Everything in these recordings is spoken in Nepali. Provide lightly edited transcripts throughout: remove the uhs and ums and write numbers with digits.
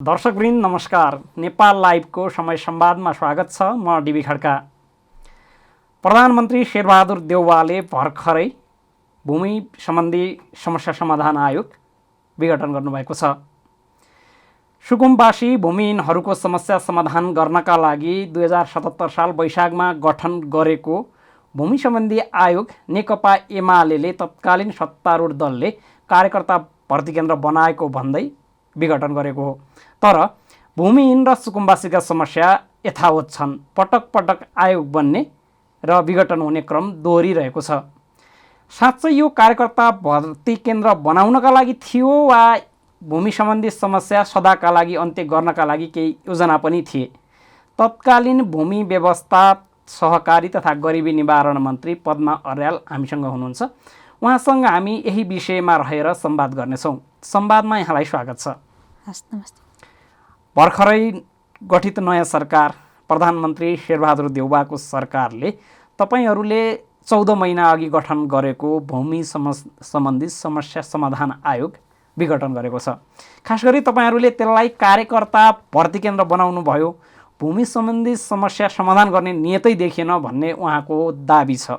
दर्शकवृन्द नमस्कार। नेपाल लाइभको समय संवादमा स्वागत छ। म डिबी खड्का। प्रधानमन्त्री शेरबहादुर देउवाले भर्खरै भूमि सम्बन्धी समस्या समाधान आयोग विघटन गर्नुभएको छ। सुकुम्बासी भूमिहीनहरूको समस्या समाधान गर्नका लागि 2077 साल वैशाखमा गठन गरेको भूमि सम्बन्धी आयोग नेकपा एमाले तत्कालीन सत्तारूढ दलले कार्यकर्ता भर्ती केन्द्र बनाएको भन्दै विघटन गरेको हो। तर भूमिहीन र सुकुम्बासीका समस्या यथावत छन्। पटक पटक आयोग बन्ने र विघटन हुने क्रम दोहोरिरहेको छ। साँच्चै यो कार्यकर्ता भर्ती केन्द्र बनाउनका लागि थियो वा भूमि सम्बन्धी समस्या सदाका लागि अन्त्य गर्नका लागि केही योजना पनि थिए? तत्कालीन भूमि व्यवस्था सहकारी तथा गरिबी निवारण मन्त्री पद्मा अर्याल हामीसँग हुनुहुन्छ। उहाँसँग हामी यही विषयमा रहेर संवाद गर्नेछौँ। संवादमा यहाँलाई स्वागत छ। हस्, नमस्ते। भर्खरै गठित नयाँ सरकार प्रधानमन्त्री शेरबहादुर देउवाको सरकारले तपाईहरूले 14 महिना अघि गठन गरेको भूमि सम्बन्धी समस्या समाधान आयोग विघटन गरेको छ। खास गरी तपाईहरूले त्यसलाई कार्यकर्ता भर्ती केन्द्र बनाउनु भयो, भूमि सम्बन्धी समस्या समाधान गर्ने नियतै देखिएन भन्ने उहाँको दाबी छ।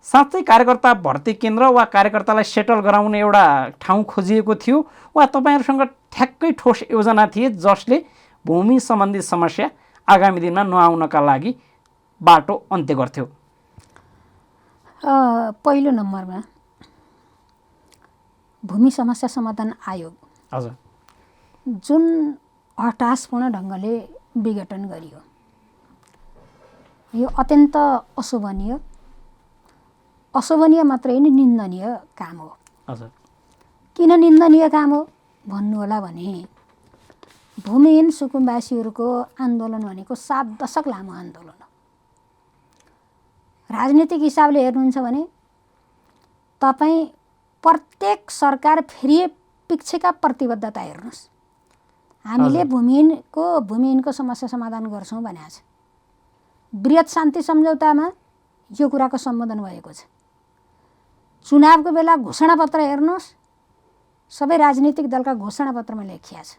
साँच्चै कार्यकर्ता भर्ती केन्द्र वा कार्यकर्तालाई सेटल गराउने एउटा ठाउँ खोजिएको थियो वा तपाईँहरूसँग ठ्याक्कै ठोस योजना थिए जसले भूमि सम्बन्धी समस्या आगामी दिनमा नआउनका लागि बाटो अन्त्य गर्थ्यो? पहिलो नम्बरमा भूमि समस्या समाधान आयोग हजुर जुन हताशपूर्ण ढङ्गले विघटन गरियो, यो अत्यन्त अशोभनीय मात्रै होइन, निन्दनीय काम हो। हजुर। किन निन्दनीय काम हो भन्नुहोला भने भूमिहीन सुकुम्बासीहरूको आन्दोलन भनेको 7 दशक लामो आन्दोलन हो। राजनीतिक हिसाबले हेर्नुहुन्छ भने तपाईँ प्रत्येक सरकार फेरि पिछेका प्रतिबद्धता हेर्नुहोस्। हामीले भूमिहीनको समस्या समाधान गर्छौँ भनेको छ। वृहत शान्ति सम्झौतामा यो कुराको सम्बोधन भएको छ। चुनावको बेला घोषणापत्र हेर्नुहोस्, सबै राजनीतिक दलका घोषणापत्रमा लेखिया छ।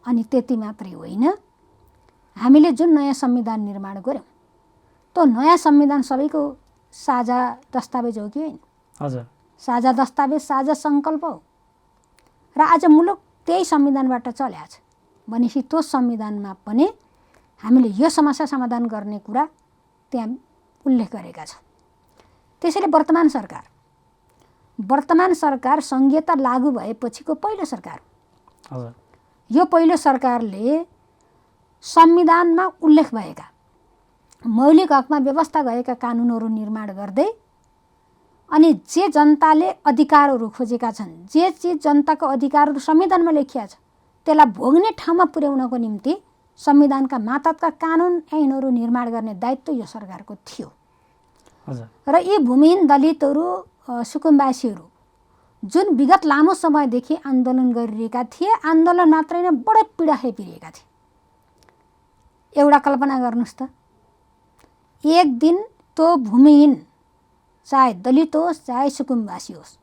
अनि त्यति मात्रै होइन, हामीले जुन नयाँ संविधान निर्माण गऱ्यौँ त्यो नयाँ संविधान सबैको साझा दस्तावेज हो कि होइन? हजुर। साझा दस्तावेज, साझा सङ्कल्प हो र आज मुलुक त्यही संविधानबाट चल्या छ भनेपछि त्यो संविधानमा पनि हामीले यो समस्या समाधान गर्ने कुरा त्यहाँ उल्लेख गरेका छौँ। त्यसैले वर्तमान सरकार संघीयता लागू भएपछिको पहिलो सरकार हो। यो पहिलो सरकारले संविधानमा उल्लेख भएका मौलिक हकमा व्यवस्था गरेका कानुनहरू निर्माण गर्दै अनि जे जनताले अधिकारहरू खोजेका छन्, जे चिज जनताको अधिकारहरू संविधानमा लेखिया छ त्यसलाई भोग्ने ठाउँमा पुर्याउनको निम्ति संविधानका मातहतका कानुन ऐनहरू निर्माण गर्ने दायित्व यो सरकारको थियो। र यी भूमिहीन दलितहरू, सुकुम्बासीहरू जुन विगत लामो समयदेखि आन्दोलन गरिरहेका थिए, आन्दोलन मात्रै नै बडो पीडा खेपिरहेका थिए। एउटा कल्पना गर्नुहोस् त, एक दिन त्यो भूमिहीन चाहे दलित होस् चाहे सुकुम्बासी होस्,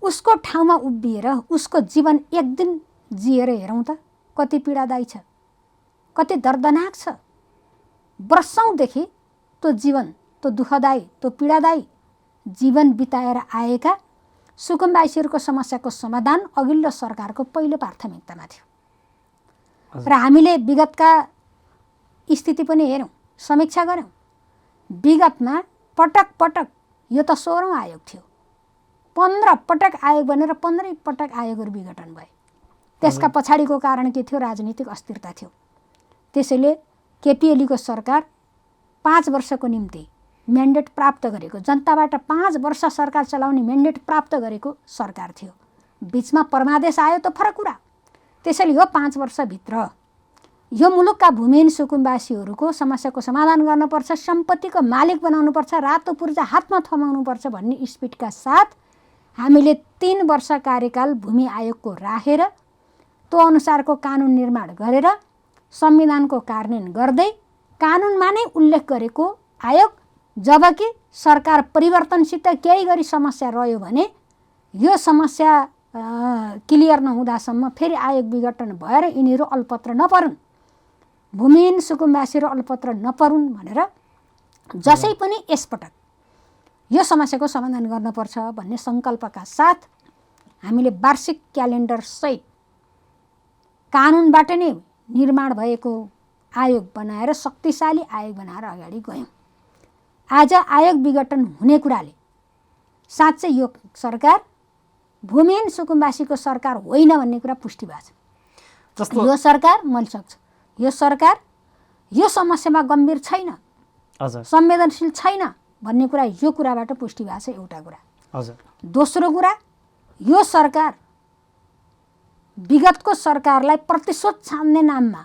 उसको ठाउँमा उभिएर उसको जीवन एक दिन जिएर हेरौँ त कति पीडादायी छ, कति दर्दनाक छ। वर्षौँदेखि त्यो जीवन, त्यो दुःखदायी, त्यो पीडादायी जीवन बिताएर आएका सुकुम्बासीहरूको समस्याको समाधान अघिल्लो सरकारको पहिलो प्राथमिकतामा थियो। र हामीले विगतका स्थिति पनि हेऱ्यौँ, समीक्षा गऱ्यौँ। विगतमा पटक पटक यो त 16औँ आयोग थियो, 15 पटक आयोग बनेर 15 पटक आयोगहरू विघटन भए। त्यसका पछाडिको कारण के थियो? राजनीतिक अस्थिरता थियो। त्यसैले केपी ओलीको सरकार 5 वर्षको निम्ति म्यान्डेट प्राप्त गरेको, जनताबाट 5 वर्ष सरकार चलाउने म्यान्डेट प्राप्त गरेको सरकार थियो। बिचमा परमादेश आयो त फरक कुरा। त्यसैले यो 5 वर्षभित्र यो मुलुकका भूमिहीन सुकुम्बासीहरूको समस्याको समाधान गर्नुपर्छ, सम्पत्तिको मालिक बनाउनुपर्छ, रातो पूर्जा हातमा थमाउनुपर्छ भन्ने स्पिडका साथ हामीले 3 वर्ष कार्यकाल भूमि आयोगको राखेर त्यो अनुसारको कानुन निर्माण गरेर संविधानको कार्यान्वयन गर्दै कानुनमा नै उल्लेख गरेको आयोग, जबकि सरकार परिवर्तनसित केही गरी समस्या रह्यो भने यो समस्या क्लियर नहुँदासम्म फेरि आयोग विघटन भएर यिनीहरू अल्पत्र नपरुन्, भूमिहीन सुकुम्बासीहरू अल्पत्र नपरुन् भनेर जसै पनि यसपटक यो समस्याको समाधान गर्नुपर्छ भन्ने सङ्कल्पका साथ हामीले वार्षिक क्यालेन्डर सहित कानुनबाट नै निर्माण भएको आयोग बनाएर शक्तिशाली आयोग बनाएर अगाडि गयौँ। आज आयोग विघटन हुने कुराले साँच्चै यो सरकार भूमिहीन सुकुम्बासीको सरकार होइन भन्ने कुरा पुष्टि भएको छ। यो सरकार मैले सक्छु, यो सरकार यो समस्यामा गम्भीर छैन, संवेदनशील छैन भन्ने कुरा यो कुराबाट पुष्टि भएको छ। एउटा कुरा। दोस्रो कुरा, यो सरकार विगतको सरकारलाई प्रतिशोध छान्ने नाममा,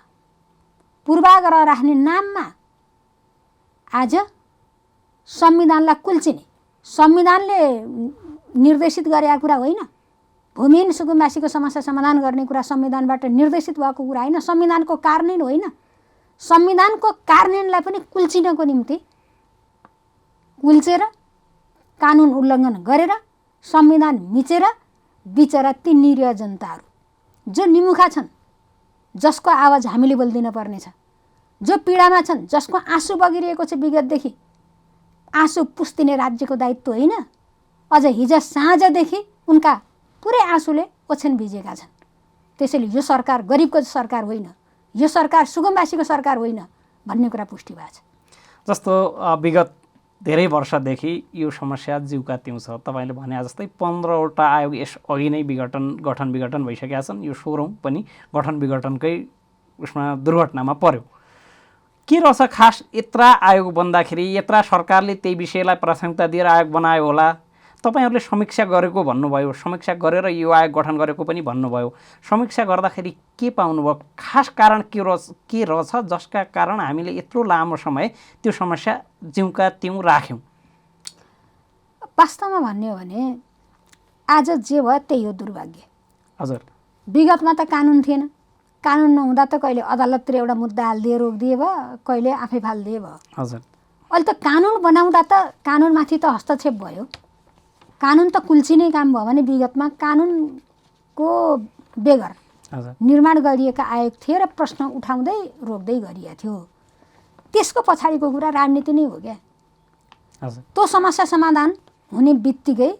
पूर्वाग्रह राख्ने नाममा आज संविधानलाई कुल्चिने, संविधानले निर्देशित गरेका कुरा होइन, भूमिहीन सुकुम्बासीको समस्या समाधान गर्ने कुरा संविधानबाट निर्देशित भएको कुरा होइन, संविधानको कार्यान्वयन होइन, संविधानको कार्यान्वयनलाई पनि कुल्चिनको निम्ति कुल्चेर कानुन उल्लङ्घन गरेर संविधान मिचेर बिचरा ती निरीह जनताहरू जो निमुखा छन्, जसको आवाज हामीले बोलिदिन पर्नेछ, जो पीडामा छन्, जसको आँसु बगिरहेको छ विगतदेखि, आँसु पुस्तिने राज्यको दायित्व होइन। अझ हिजो साँझदेखि उनका पुरै आँसुले ओछ्यान भिजेका छन्। त्यसैले यो सरकार गरिबको सरकार होइन, यो सरकार सुकुम्बासीको सरकार होइन भन्ने कुरा पुष्टि भएको छ। जस्तो विगत धेरै वर्षदेखि यो समस्या जिउका त्यौँ छ। तपाईँले भने जस्तै 15वटा आयोग यस अघि नै गठन विघटन भइसकेका छन्। यो 16औँ पनि गठन विघटनकै उसमा दुर्घटनामा पर्यो। के रहेछ खास यत्रा आयोग बन्दाखेरि, यत्रा सरकारले त्यही विषयलाई प्राथमिकता दिएर आयोग बनायो होला? तपाईँहरूले समीक्षा गरेको भन्नुभयो, समीक्षा गरेर यो आयोग गठन गरेको पनि भन्नुभयो। समीक्षा गर्दाखेरि के पाउनुभयो? खास कारण के रहेछ जसका कारण हामीले यत्रो लामो समय त्यो समस्या जिउका त्यौँ राख्यौँ? वास्तवमा भन्ने हो भने आज जे भयो त्यही हो दुर्भाग्य। हजुर, विगतमा त कानुन थिएन, कानुन नहुँदा त कहिले अदालततिर एउटा मुद्दा हालिदिए रोकिदिए भयो, कहिले आफै फालिदिए भयो। हजुर, अहिले त कानुन बनाउँदा त कानुनमाथि त हस्तक्षेप भयो, कानुन त कुल्चिने काम भयो भने विगतमा कानुनको बेगर निर्माण गरिएका आयोग थिए र प्रश्न उठाउँदै रोक्दै गरिएको थियो। त्यसको पछाडिको कुरा राजनीति नै हो क्या। त्यो समस्या समाधान हुने बित्तिकै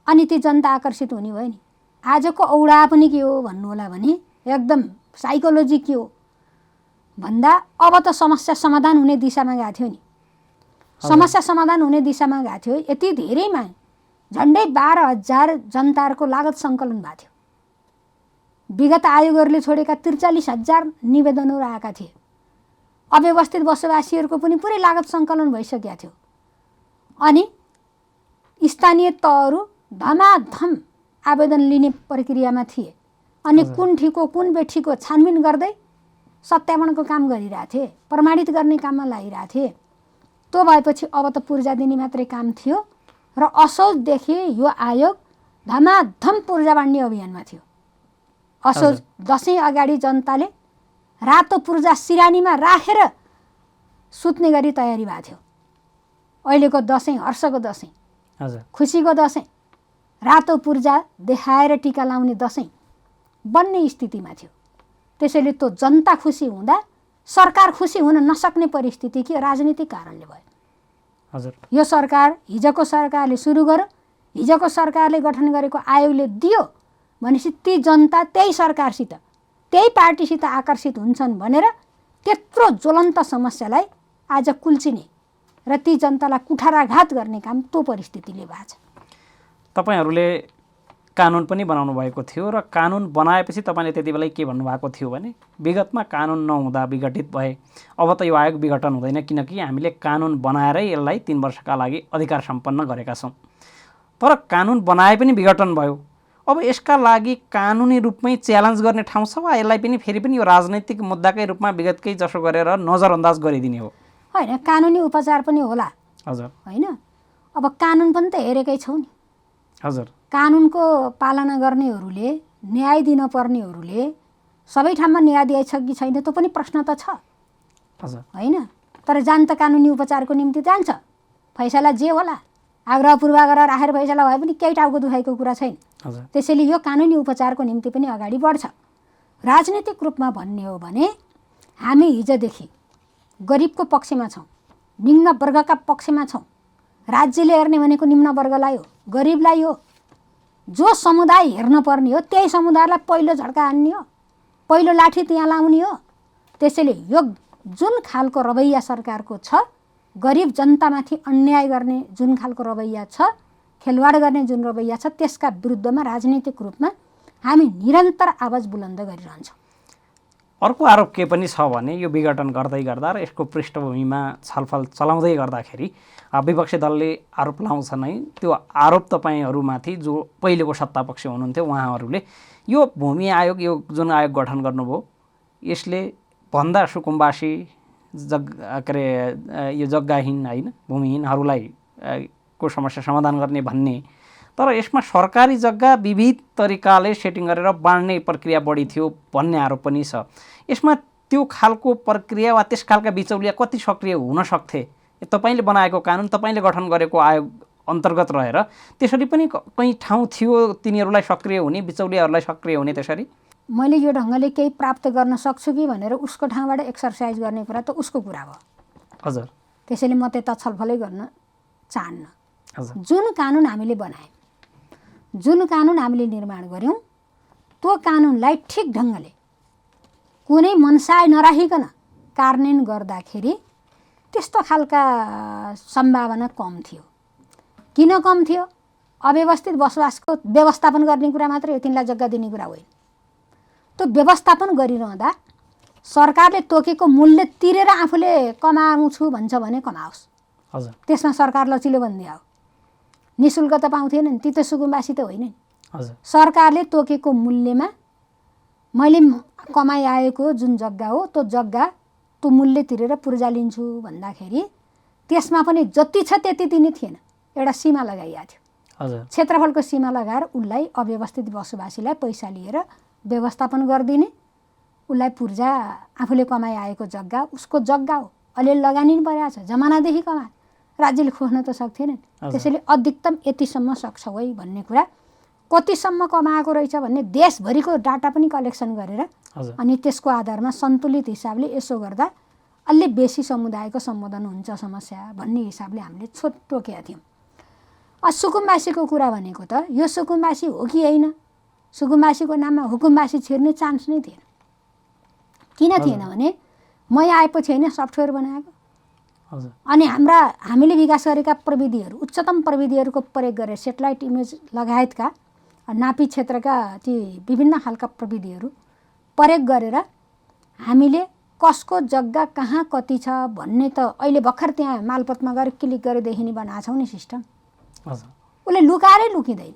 अनि ती जनता आकर्षित हुने भयो नि। आजको औडा पनि के हो भन्नु होला भने एकदम साइकोलोजी के हो भन्दा अब त समस्या समाधान हुने दिशामा गएको थियो नि। समस्या समाधान हुने दिशामा गएको थियो। यति धेरैमा झन्डै 12,000 जनताहरूको लागत सङ्कलन भएको थियो। विगत आयोगहरूले छोडेका 43,000 निवेदनहरू आएका थिए। अव्यवस्थित बसोबासीहरूको पनि पुरै लागत सङ्कलन भइसकेको थियो। अनि स्थानीय तहहरू धमाधम आवेदन लिने प्रक्रियामा थिए। अनि कुन ठिको कुन बेठीको छानबिन गर्दै सत्यापनको काम गरिरहेको थिए, प्रमाणित गर्ने काममा लागिरहेको थिए। त्यो भएपछि अब त पूर्जा दिने मात्रै काम थियो र असोजदेखि यो आयोग धमाधम पूर्जा बाँड्ने अभियानमा थियो। असोज दसैँ अगाडि जनताले रातो पूर्जा सिरानीमा राखेर सुत्ने गरी तयारी भएको थियो। अहिलेको दसैँ हर्षको दसैँ, खुसीको दसैँ, रातो पूर्जा देखाएर टिका लाउने दसैँ बन्ने स्थितिमा थियो। त्यसैले त्यो जनता खुसी हुँदा सरकार खुसी हुन नसक्ने परिस्थिति के राजनीतिक कारणले भयो। हजुर, यो सरकार हिजोको सरकारले सुरु गर्यो, हिजोको सरकारले गठन गरेको आयोगले दियो भनेपछि ती जनता त्यही सरकारसित त्यही पार्टीसित आकर्षित हुन्छन् भनेर त्यत्रो ज्वलन्त समस्यालाई आज कुल्चिने र ती जनतालाई कुठाराघात गर्ने काम त्यो परिस्थितिले भएको छ। तपाईँहरूले कानुन पनि बनाउनु भएको थियो र कानुन बनाएपछि तपाईँले त्यति बेला के भन्नुभएको थियो भने विगतमा कानुन नहुँदा विघटित भए, अब त यो आयोग विघटन हुँदैन किनकि हामीले कानुन बनाएरै यसलाई 3 वर्षका लागि अधिकार सम्पन्न गरेका छौँ। तर कानुन बनाए पनि विघटन भयो। अब यसका लागि कानुनी रूपमै च्यालेन्ज गर्ने ठाउँ छ वा यसलाई पनि फेरि पनि यो राजनैतिक मुद्दाकै रूपमा विगतकै जसो गरेर नजरअन्दाज गरिदिने हो? होइन, कानुनी उपचार पनि होला। हजुर, होइन, अब कानुन पनि त हेरेकै छौँ नि। हजुर, कानुनको पालना गर्नेहरूले, न्याय दिनपर्नेहरूले सबै ठाउँमा न्याय दिएछ कि छैन त्यो पनि प्रश्न त छ। हजुर, होइन, तर जान त कानुनी उपचारको निम्ति जान्छ, फैसला जे होला आग्रह पूर्वाग्रह राखेर फैसला भए पनि केही टाउको दुखाइको कुरा छैन। त्यसैले यो कानुनी उपचारको निम्ति पनि अगाडि बढ्छ। राजनीतिक रूपमा भन्ने हो भने हामी हिजोदेखि गरिबको पक्षमा छौँ, निम्न वर्गका पक्षमा छौँ। राज्यले हेर्ने भनेको निम्न वर्गलाई हो, गरिबलाई हो। जो समुदाय हेर्न पर्ने हो त्यही समुदायलाई पहिलो झड्का हान्ने हो, पहिलो लाठी त्यहाँ लाउने हो। त्यसैले यो जुन खालको रवैया सरकारको छ, गरिब जनतामाथि अन्याय गर्ने जुन खालको रवैया छ, खेलवाड गर्ने जुन रवैया छ, त्यसका विरुद्धमा राजनीतिक रूपमा हामी निरन्तर आवाज बुलन्द गरिरहन्छौँ। अर्को आरोप के पनि छ भने यो विघटन गर्दै गर्दा र यसको पृष्ठभूमिमा छलफल चलाउँदै गर्दाखेरि विपक्षी दलले आरोप लाउँछ नै, त्यो आरोप तपाईँहरूमाथि जो पहिलेको सत्तापक्ष हुनुहुन्थ्यो उहाँहरूले यो भूमि आयोग, यो जुन आयोग गठन गर्नुभयो यसले भन्दा सुकुम्बासी यो जग्गाहीन होइन भूमिहीनहरूलाई को समस्या समाधान गर्ने भन्ने, तर यसमा सरकारी जग्गा विविध तरिकाले सेटिङ गरेर बाँड्ने प्रक्रिया बढी थियो भन्ने आरोप पनि छ। यसमा त्यो खालको प्रक्रिया वा त्यस खालका बिचौलिया कति सक्रिय हुन सक्थे? तपाईँले बनाएको कानुन, तपाईँले गठन गरेको आयोग अन्तर्गत रहेर त्यसरी पनि कहीँ ठाउँ थियो तिनीहरूलाई सक्रिय हुने, बिचौलियाहरूलाई सक्रिय हुने? त्यसरी मैले यो ढङ्गले केही प्राप्त गर्न सक्छु कि भनेर उसको ठाउँबाट एक्सर्साइज गर्ने कुरा त उसको कुरा भयो। हजुर। त्यसैले म त्यता छलफलै गर्न चाहन्न। हजुर। जुन कानुन हामीले बनायौँ, जुन कानुन हामीले निर्माण गऱ्यौँ, त्यो कानुनलाई ठिक ढङ्गले कुनै मनसाय नराखिकन कार्यान्वयन गर्दाखेरि त्यस्तो खालका सम्भावना कम थियो। किन कम थियो? अव्यवस्थित बसोबासको व्यवस्थापन गर्ने कुरा मात्रै हो, तिनलाई जग्गा दिने कुरा होइन। त्यो व्यवस्थापन गरिरहँदा सरकारले तोकेको मूल्य तिरेर आफूले कमाउँछु भन्छ भने कमाओस्। हजुर। त्यसमा सरकार लचिलो बनिदिया हो। निःशुल्क त पाउँथेन नि, ती त सुकुम्बासी त होइन नि। हजुर। सरकारले तोकेको मूल्यमा मैले कमाइ आएको जुन जग्गा हो त्यो जग्गा त्यो मूल्य तिरेर पूर्जा लिन्छु भन्दाखेरि त्यसमा पनि जति छ त्यति दिने थिएन, एउटा सीमा लगाइएको थियो। हजुर। क्षेत्रफलको सीमा लगाएर उसलाई अव्यवस्थित बसोबासीलाई पैसा लिएर व्यवस्थापन गरिदिने, उसलाई पूर्जा आफूले कमाइ आएको जग्गा उसको जग्गा हो, अलिअलि लगानी पनि परेको छ, जमानादेखि कमा, राज्यले खोज्न त सक्थेन। त्यसैले अधिकतम यतिसम्म सक्छ है भन्ने कुरा, कतिसम्म कमाएको रहेछ भन्ने देशभरिको डाटा पनि कलेक्सन गरेर अनि त्यसको आधारमा सन्तुलित हिसाबले यसो गर्दा अलि बेसी समुदायको सम्बोधन हुन्छ समस्या भन्ने हिसाबले हामीले तोकेका थियौँ। सुकुम्बासीको कुरा भनेको त यो सुकुम्बासी हो कि होइन, सुकुम्बासीको नाममा हुकुमबासी छिर्ने चान्स नै थिएन। किन थिएन भने म यहाँ आएपछि होइन सफ्टवेयर बनाएको, अनि हामीले विकास गरेका प्रविधिहरू, उच्चतम प्रविधिहरूको प्रयोग गरेर सेटेलाइट इमेज लगायतका नापी क्षेत्रका ती विभिन्न खालका प्रविधिहरू प्रयोग गरेर हामीले कसको जग्गा कहाँ कति छ भन्ने त अहिले भर्खर त्यहाँ मालपोतमा गएर क्लिक गरेर देखिने बनाएको छौँ नि सिस्टम। उसले लुकाएरै लुकिँदैन,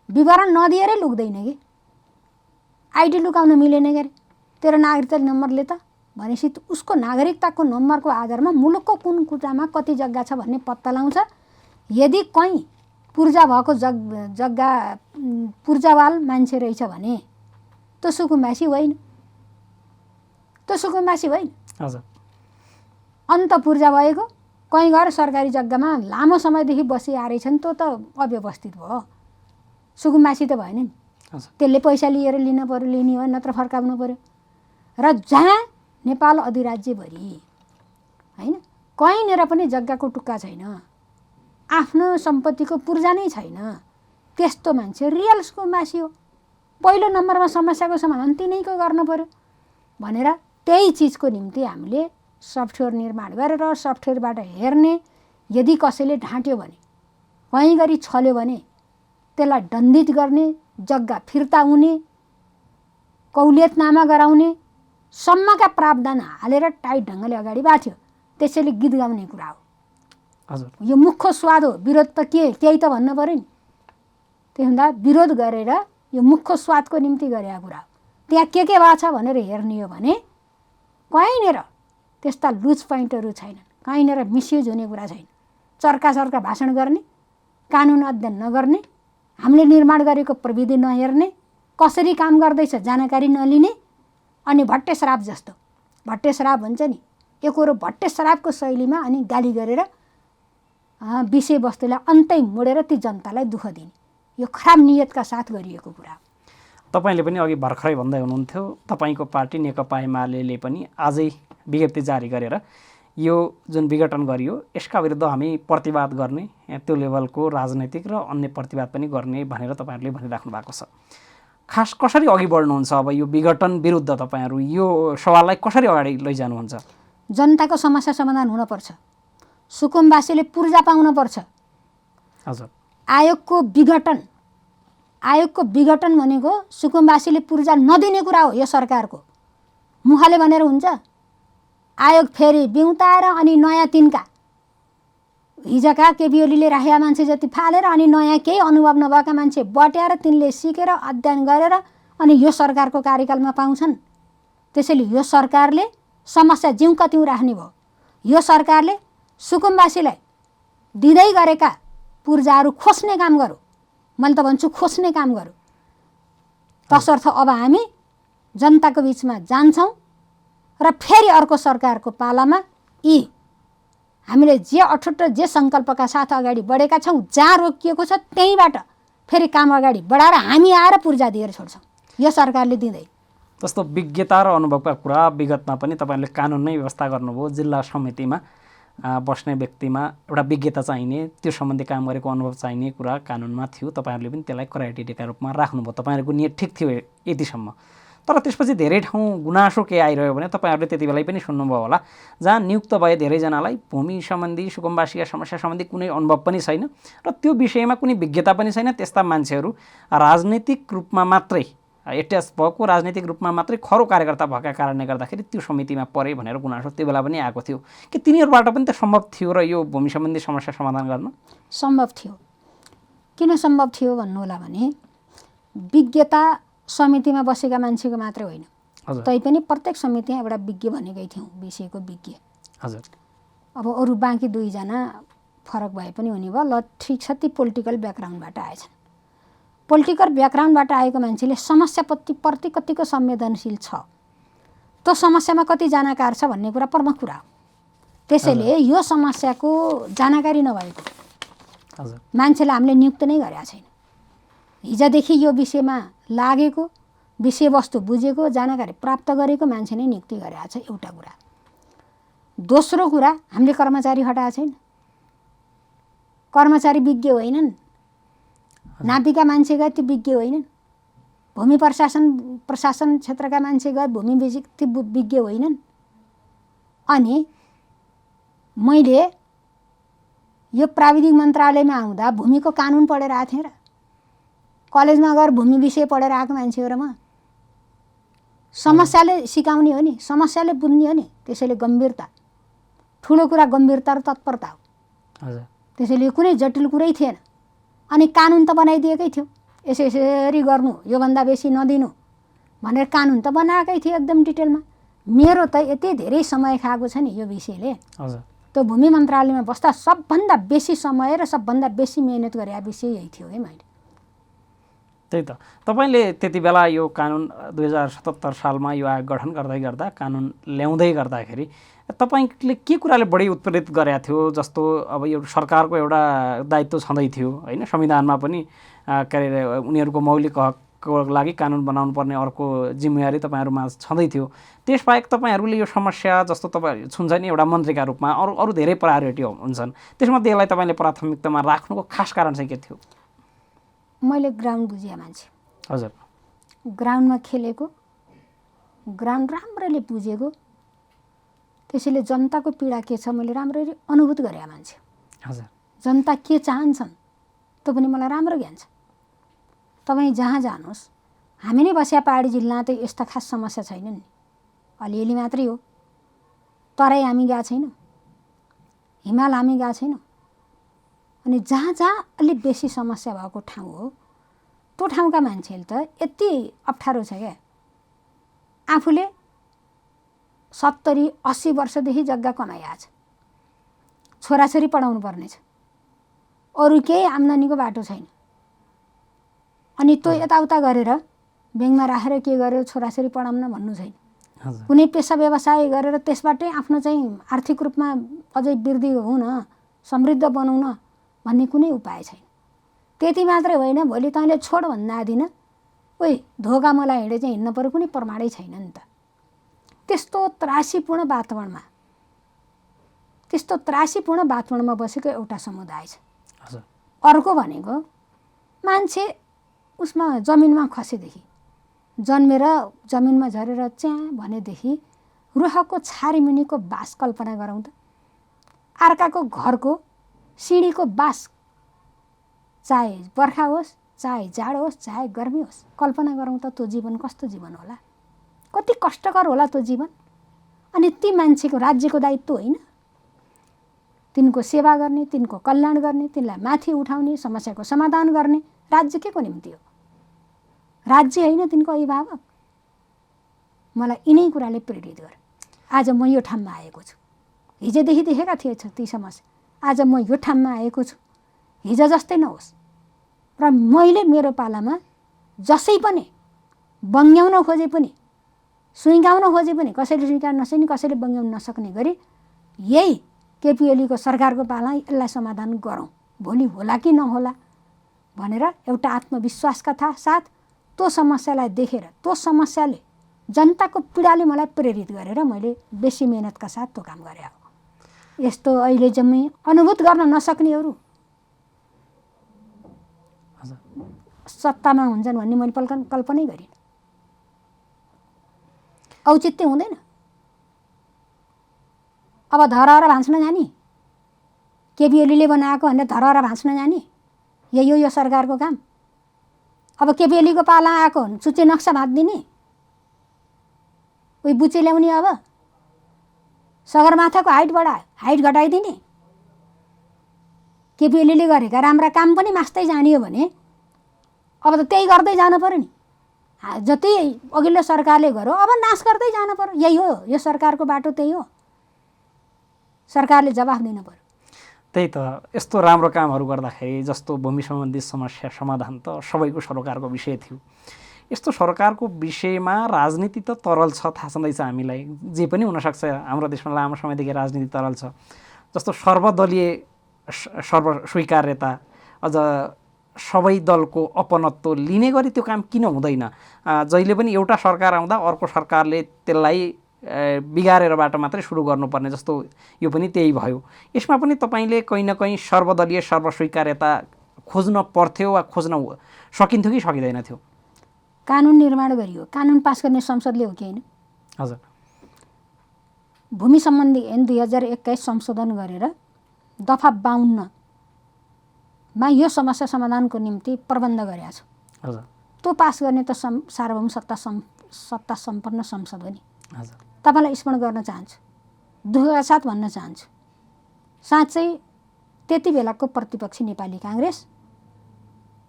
विवरण नदिएरै लुक्दैन कि। आइडी लुकाउन मिलेन के अरे, तेरो नागरिकता नम्बरले त भनेपछि उसको नागरिकताको नम्बरको आधारमा मुलुकको कुन कुरामा कति जग्गा छ भन्ने पत्ता लगाउँछ। यदि कहीँ पूर्जा भएको जग्गा पूर्जावाल मान्छे रहेछ भने त्यो सुकुम्बासी होइन, त्यो सुकुम्बासी होइन। अन्त पूर्जा भएको कहीँ गएर सरकारी जग्गामा लामो समयदेखि बसिआएछन्, त्यो त अव्यवस्थित भयो, सुकुम्बासी त भएन नि। त्यसले पैसा लिएर लिन पर्यो, लिने हो नत्र फर्काउनु पर्यो। र जहाँ नेपाल अधिराज्यभरि होइन कहीँनिर पनि जग्गाको टुक्का छैन, आफ्नो सम्पत्तिको पूर्जा नै छैन, त्यस्तो मान्छे रियल सुकुम्बासी हो। पहिलो नम्बरमा समस्याको समाधान तिनैको गर्न पर्यो भनेर त्यही चिजको निम्ति हामीले सफ्टवेयर निर्माण गरेर सफ्टवेयरबाट हेर्ने, यदि कसैले ढाँट्यो भने, कहीँ गरी छल्यो भने त्यसलाई दण्डित गर्ने, जग्गा फिर्ता हुने, कौलियतनामा गराउने सम्मका प्रावधान हालेर टाइट ढङ्गले अगाडि बढ्थ्यो। त्यसैले गीत गाउने कुरा हो। यो मुखको स्वाद हो, विरोध त के त्यही त भन्न पर्यो नि। त्योभन्दा विरोध गरेर यो मुखको स्वादको निम्ति गरेका कुरा हो। त्यहाँ के भएको छ भनेर हेर्ने हो भने कहीँनिर त्यस्ता लुज पोइन्टहरू छैनन्, कहीँनिर मिसयुज हुने कुरा छैन। चर्का भाषण गर्ने, कानुन अध्ययन नगर्ने, हामीले निर्माण गरेको प्रविधि नहेर्ने, कसरी काम गर्दैछ जानकारी नलिने, अनि भट्टे श्राप जस्तो, भट्टे श्राप भन्छ नि, एकरो भट्टे श्रापको शैलीमा अनि गाली गरेर विषयवस्तुलाई अन्तै मोडेर ती जनतालाई दुःख दिने, यो खराब नियतका साथ गरिएको कुरा हो। तपाईँले पनि अघि भर्खरै भन्दै हुनुहुन्थ्यो तपाईँको पार्टी नेकपा एमाले पनि आजै विज्ञप्ति जारी गरेर यो जुन विघटन गरियो यसका विरुद्ध हामी प्रतिवाद गर्ने, त्यो लेभलको राजनैतिक र अन्य प्रतिवाद पनि गर्ने भनेर तपाईँहरूले भनिराख्नु भएको छ। खास कसरी अघि बढ्नुहुन्छ अब यो विघटन विरुद्ध? तपाईँहरू यो सवाललाई कसरी अगाडि लैजानुहुन्छ? जनताको समस्या समाधान हुनपर्छ, सुकुम्बासीले पूर्जा पाउनुपर्छ। हजुर, आयोगको विघटन भनेको सुकुम्बासीले पूर्जा नदिने कुरा हो। यो सरकारको मुखले भनेर हुन्छ? आयोग फेरि बिउताएर अनि नयाँ तिनका हिजोका केपी ओलीले राखेका मान्छे जति फालेर अनि नयाँ केही अनुभव नभएका मान्छे बट्याएर तिनले सिकेर अध्ययन गरेर अनि यो सरकारको कार्यकालमा पाउँछन्। त्यसैले यो सरकारले समस्या जिउँका तिउँ राख्ने भयो। यो सरकारले सुकुम्बासीलाई दिँदै गरेका पूर्जाहरू खोज्ने काम गरौँ। मैले त भन्छु खोज्ने काम गरौँ। तसर्थ अब हामी जनताको बिचमा जान्छौँ र फेरि अर्को सरकारको पालामा यी हामीले जे अठुट जे सङ्कल्पका साथ अगाडि बढेका छौँ, जहाँ रोकिएको छ त्यहीँबाट फेरि काम अगाडि बढाएर हामी आएर पूर्जा दिएर छोड्छौँ। यो सरकारले दिँदै जस्तो विज्ञता र अनुभवका कुरा विगतमा पनि तपाईँहरूले कानुन नै व्यवस्था गर्नुभयो। जिल्ला समितिमा बस्ने व्यक्तिमा एउटा विज्ञता चाहिने, त्यो सम्बन्धी काम गरेको अनुभव चाहिने कुरा कानुनमा थियो। तपाईँहरूले पनि त्यसलाई क्राइटेरियाका रूपमा राख्नुभयो। तपाईँहरूको नियत ठिक थियो यतिसम्म। तर त्यसपछि धेरै ठाउँ गुनासो के आइरह्यो भने तपाईँहरूले त्यति बेलै पनि सुन्नुभयो होला, जहाँ नियुक्त भए धेरैजनालाई भूमि सम्बन्धी सुकुम्बासीका समस्या सम्बन्धी कुनै अनुभव पनि छैन र त्यो विषयमा कुनै विज्ञता पनि छैन। त्यस्ता मान्छेहरू राजनीतिक रूपमा मात्रै एट्याच भएको, राजनीतिक रूपमा मात्रै खरो कार्यकर्ता भएका कारणले गर्दाखेरि त्यो समितिमा परे भनेर गुनासो त्यो बेला पनि आएको थियो। कि तिनीहरूबाट पनि त सम्भव थियो र यो भूमि सम्बन्धी समस्या समाधान गर्न? सम्भव थियो। किन सम्भव थियो भन्नु होला भने विज्ञता समितिमा बसेका मान्छेको मात्रै होइन, तैपनि प्रत्येक समितिमा एउटा विज्ञ भनेकै थियौँ, विषयको विज्ञ। हजुर, अब अरू बाँकी दुईजना फरक भए पनि हुने भयो। ल ठिक छ, ती पोलिटिकल ब्याकग्राउन्डबाट आएछन्। पोलिटिकल ब्याकग्राउन्डबाट आएको मान्छेले समस्याप्रति कतिको संवेदनशील छ, त्यो समस्यामा कति जानकार छ भन्ने कुरा प्रमुख कुरा हो। त्यसैले यो समस्याको जानकारी नभएको मान्छेलाई हामीले नियुक्त नै गरेका छैन। हिजोदेखि यो विषयमा लागेको, विषयवस्तु बुझेको, जानकारी प्राप्त गरेको मान्छे नै नियुक्ति गरेका छ, एउटा कुरा। दोस्रो कुरा, हामीले कर्मचारी हटाएको छैन। कर्मचारी विज्ञ होइनन्, नापिका मान्छे गए ती विज्ञ होइनन्। भूमि प्रशासन क्षेत्रका मान्छे गए भूमि ती विज्ञ होइनन्। अनि मैले यो प्राविधिक मन्त्रालयमा आउँदा भूमिको कानुन पढेर आएको थिएँ र कलेजमा गएर भूमि विषय पढेर आएको मान्छे हो र म। समस्याले सिकाउने हो नि, समस्याले बुझ्ने हो नि। त्यसैले गम्भीरता, ठुलो कुरा गम्भीरता र तत्परता हो। त्यसैले कुनै जटिल कुरै थिएन। अनि कानुन त बनाइदिएकै थियो, यसरी गर्नु, योभन्दा बेसी नदिनु भनेर कानुन त बनाएकै थियो एकदम डिटेलमा। मेरो त यति धेरै समय खाएको छ नि यो विषयले। त्यो भूमि मन्त्रालयमा बस्दा सबभन्दा बेसी समय र सबभन्दा बेसी मेहनत गरेका विषय यही थियो है मैले। त्यही त तपाईँले त्यति बेला यो कानुन 2077 सालमा यो आयोग गठन गर्दै गर्दा, कानुन ल्याउँदै गर्दाखेरि तपाईँले के कुराले बढी उत्प्रेरित गरेका थियो? जस्तो अब यो सरकारको एउटा दायित्व छँदै थियो होइन, संविधानमा पनि के अरे उनीहरूको मौलिक हकको लागि कानुन बनाउनु पर्ने अर्को जिम्मेवारी तपाईँहरूमा छँदै थियो। त्यसबाहेक तपाईँहरूले यो समस्या जस्तो तपाईँ छुन्छ नि एउटा मन्त्रीका रूपमा अरू धेरै प्रायोरिटी हुन्छन्, त्यसमध्ये यसलाई तपाईँले प्राथमिकतामा राख्नुको खास कारण चाहिँ के थियो? मैले ग्राउन्ड बुझेँ मान्छे। हजुर, ग्राउन्डमा खेलेको, ग्राउन्ड राम्ररी बुझेको, त्यसैले जनताको पीडा के छ मैले राम्ररी अनुभूत गरेँ मान्छे। हजुर, जनता के चाहन्छन् त्यो पनि मलाई राम्रो ज्ञान छ। तपाईँ जहाँ जानुहोस्, हामी नै बसिया पहाडी जिल्ला त यस्ता खास समस्या छैनन् नि, अलिअलि मात्रै हो। तराई हामी गएको छैनौँ, हिमाल हामी गएको छैनौँ। अनि जहाँ जहाँ अलिक बेसी समस्या भएको ठाउँ हो त्यो ठाउँका मान्छेले त यति अप्ठ्यारो छ क्या, आफूले 70-80 वर्षदेखि जग्गा कमाइरहेछ, छोराछोरी पढाउनु पर्ने छ, अरू केही आम्दानीको बाटो छैन। अनि त्यो यताउता गरेर ब्याङ्कमा राखेर के गरेर छोराछोरी पढाउन भन्नु छैन। कुनै पेसा व्यवसाय गरेर त्यसबाटै आफ्नो चाहिँ आर्थिक रूपमा अझै वृद्धि हुन समृद्ध बनाउन भन्ने कुनै उपाय छैन। त्यति मात्रै होइन, भोलि तैँले छोड भन्दा दिन ओइ धोका मलाई हिँडे चाहिँ हिँड्न पर्यो कुनै प्रमाणै छैन नि त। त्यस्तो त्रासीपूर्ण वातावरणमा बसेको एउटा समुदाय छ। अर्को भनेको मान्छे उसमा जमिनमा खसेदेखि, जन्मेर जमिनमा झरेर च्याँ भनेदेखि रुखको छारीमुनिको बास कल्पना गरौँ त। अर्काको घरको सिँढीको बास, चाहे बर्खा होस्, चाहे जाडो होस्, चाहे गर्मी होस्, कल्पना गरौँ त त्यो जीवन कस्तो जीवन होला, कति कष्टकर होला त्यो जीवन। अनि ती मान्छेको राज्यको दायित्व होइन तिनको सेवा गर्ने, तिनको कल्याण गर्ने, तिनलाई माथि उठाउने, समस्याको समाधान गर्ने। राज्य के को निम्ति हो? राज्य होइन तिनको अभिभावक। मलाई यिनै कुराले प्रेरित गर्यो। आज म यो ठाउँमा आएको छु। हिजोदेखि देखेका थिएछ ती समस्या, आज म यो ठाउँमा आएको छु। हिजो जस्तै नहोस् र मैले मेरो पालामा जसै पनि बङ्ग्याउन खोजे पनि, सुइँगाउन खोजे पनि कसैले स्वीकार नसक्ने, कसैले बङ्ग्याउन नसक्ने गरी यही केपी ओलीको सरकारको पाला यसलाई समाधान गरौँ, भोलि होला कि नहोला भनेर एउटा आत्मविश्वासका साथ त्यो समस्यालाई देखेर, त्यो समस्याले जनताको पीडाले मलाई प्रेरित गरेर मैले बेसी मेहनतका साथ त्यो काम गरे हो। यस्तो अहिले जम्मै अनुभूत गर्न नसक्नेहरू सत्तामा हुन्छन् भन्ने मैले कल्पनै गरिनँ। औचित्य हुँदैन। अब धरहरा भाँच्न जाने, केपी ओलीले बनाएको भनेर धरहरा भाँच्न जाने, यो सरकारको काम। अब केपी ओलीको पाला आएको चुच्चे नक्सा भाँचिदिने, उही बुचे ल्याउने, अब सगरमाथाको हाइट घटाइदिने। केपी ओलीले गरेका राम्रा काम पनि मास्दै जाने हो भने अब त त्यही गर्दै जानु पर्यो नि। जति अघिल्लो सरकारले गर्यो अब नाश गर्दै जानु पर्यो। यही हो, यो सरकारको बाटो त्यही हो। सरकारले जवाफ दिनु पर्यो। त्यही त, यस्तो राम्रो कामहरू गर्दाखेरि जस्तो भूमि सम्बन्धी समस्या समाधान त सबैको सरोकारको विषय थियो। यस्तो सरकारको विषयमा राजनीति त तरल छ, थाहा छँदैछ हामीलाई। जे पनि हुनसक्छ, हाम्रो देशमा लामो समयदेखि राजनीति तरल छ। जस्तो सर्वदलीय सर्वस्वीकार्यता, अझ सबै दलको अपनत्व लिने गरी त्यो काम किन हुँदैन? जहिले पनि एउटा सरकार आउँदा अर्को सरकारले त्यसलाई बिगारेरबाट मात्रै सुरु गर्नुपर्ने जस्तो यो पनि त्यही भयो। यसमा पनि तपाईँले कहीँ न कहीँ सर्वदलीय सर्वस्वीकार्यता खोज्न पर्थ्यो वा खोज्न सकिन्थ्यो कि सकिँदैन थियो? कानुन निर्माण गरियो, कानुन पास गर्ने संसदले हो कि होइन? हजुर। भूमि सम्बन्धी ऐन 2021 संशोधन गरेर दफा 52 मा यो समस्या समाधानको निम्ति प्रबन्ध गरेका छ। हजुर। त्यो पास गर्ने त सार्वभौम सत्ता सम्पन्न संसद हो नि। हजुर। तपाईँलाई स्मरण गर्न चाहन्छु, दुःखका साथ भन्न चाहन्छु, साँच्चै त्यति बेलाको प्रतिपक्षी नेपाली काङ्ग्रेस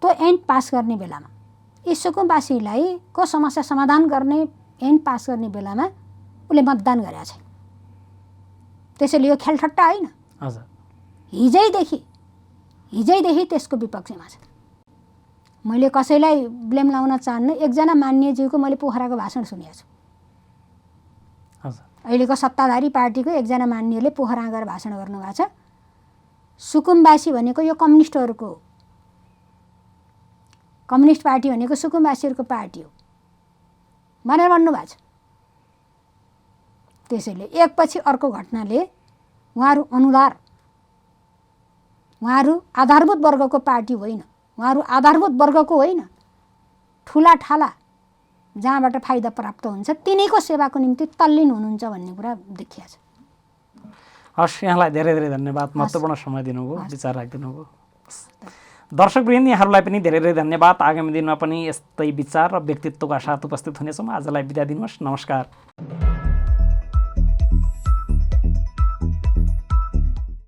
त्यो ऐन पास गर्ने बेलामा, यी सुकुम्बासीलाई को समस्या समाधान गर्ने ऐन पास गर्ने बेलामा उसले मतदान गरेका छैन। त्यसैले यो खेलठट्टा होइन। हजुर। हिजैदेखि त्यसको विपक्षमा छ। मैले कसैलाई ब्लेम लाउन चाहन्न। एकजना मान्यज्यूको मैले पोखराको भाषण सुनेको छु। अहिलेको सत्ताधारी पार्टीको एकजना मान्यले पोखरा गएर भाषण गर्नुभएको छ। सुकुम्बासी भनेको यो कम्युनिस्टहरूको, कम्युनिस्ट पार्टी भनेको सुकुम्बासीहरूको पार्टी हो भनेर भन्नुभएको छ। त्यसैले एकपछि अर्को घटनाले उहाँहरू आधारभूत वर्गको पार्टी होइन, उहाँहरू आधारभूत वर्गको होइन, ठुला ठाला जहाँबाट फाइदा प्राप्त हुन्छ तिनीको सेवाको निम्ति तल्लीन हुनुहुन्छ भन्ने कुरा देखिया छ। हस्, यहाँलाई धेरै धेरै धन्यवाद। महत्त्वपूर्ण समय दिनुभयो, विचार राखिदिनु भयो। दर्शकवृन्द, यहाँहरूलाई पनि धेरै धेरै धन्यवाद। आगामी दिनमा पनि यस्तै विचार र व्यक्तित्वका साथ उपस्थित हुनेछौँ। आजलाई बिदा दिनुहोस्। नमस्कार।